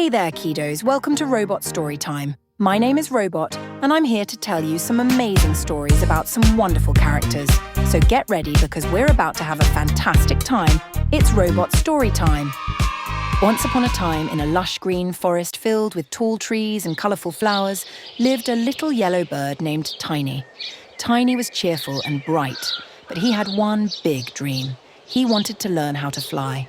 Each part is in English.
Hey there, kiddos. Welcome to Robot Storytime. My name is Robot, and I'm here to tell you some amazing stories about some wonderful characters. So get ready because we're about to have a fantastic time. It's Robot Storytime. Once upon a time, in a lush green forest filled with tall trees and colourful flowers, lived a little yellow bird named Tiny. Tiny was cheerful and bright, but he had one big dream. He wanted to learn how to fly.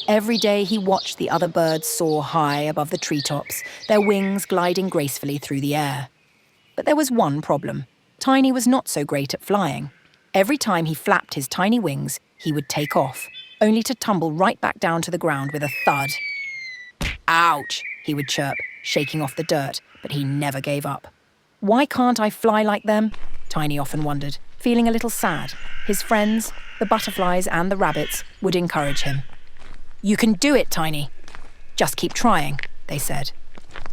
Every day he watched the other birds soar high above the treetops, their wings gliding gracefully through the air. But there was one problem. Tiny was not so great at flying. Every time he flapped his tiny wings, he would take off, only to tumble right back down to the ground with a thud. Ouch, he would chirp, shaking off the dirt, but he never gave up. Why can't I fly like them? Tiny often wondered, feeling a little sad. His friends, the butterflies and the rabbits, would encourage him. You can do it, Tiny. Just keep trying, they said.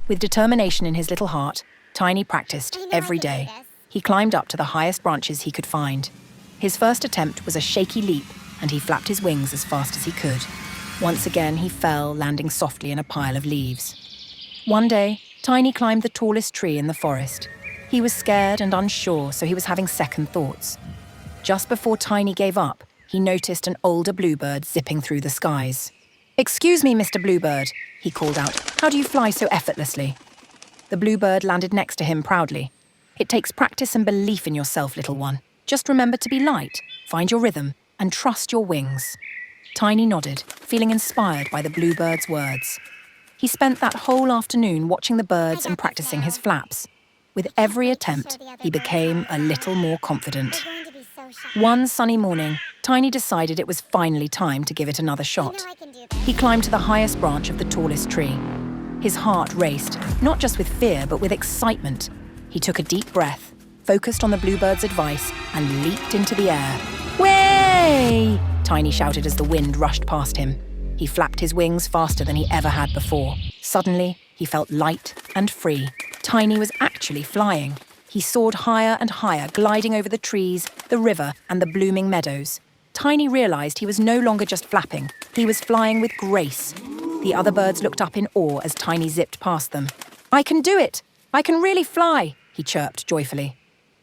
With determination in his little heart, Tiny practiced every day. He climbed up to the highest branches he could find. His first attempt was a shaky leap, and he flapped his wings as fast as he could. Once again, he fell, landing softly in a pile of leaves. One day, Tiny climbed the tallest tree in the forest. He was scared and unsure, so he was having second thoughts. Just before Tiny gave up, he noticed an older bluebird zipping through the skies. "Excuse me, Mr. Bluebird," he called out. "How do you fly so effortlessly?" The bluebird landed next to him proudly. "It takes practice and belief in yourself, little one. Just remember to be light, find your rhythm, and trust your wings." Tiny nodded, feeling inspired by the bluebird's words. He spent that whole afternoon watching the birds and practicing his flaps. With every attempt, he became a little more confident. One sunny morning, Tiny decided it was finally time to give it another shot. He climbed to the highest branch of the tallest tree. His heart raced, not just with fear, but with excitement. He took a deep breath, focused on the bluebird's advice, and leaped into the air. "Way!" Tiny shouted as the wind rushed past him. He flapped his wings faster than he ever had before. Suddenly, he felt light and free. Tiny was actually flying. He soared higher and higher, gliding over the trees, the river, and the blooming meadows. Tiny realized he was no longer just flapping. He was flying with grace. The other birds looked up in awe as Tiny zipped past them. "I can do it! I can really fly!" he chirped joyfully.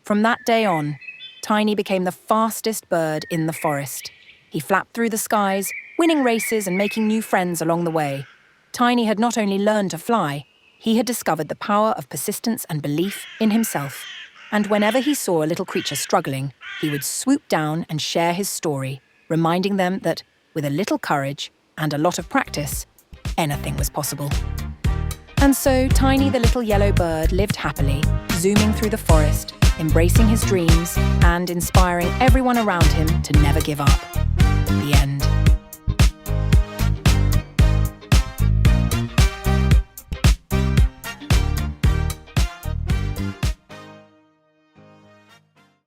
From that day on, Tiny became the fastest bird in the forest. He flapped through the skies, winning races and making new friends along the way. Tiny had not only learned to fly, he had discovered the power of persistence and belief in himself. And whenever he saw a little creature struggling, he would swoop down and share his story, reminding them that, with a little courage and a lot of practice, anything was possible. And so Tiny the little yellow bird lived happily, zooming through the forest, embracing his dreams and inspiring everyone around him to never give up. The end.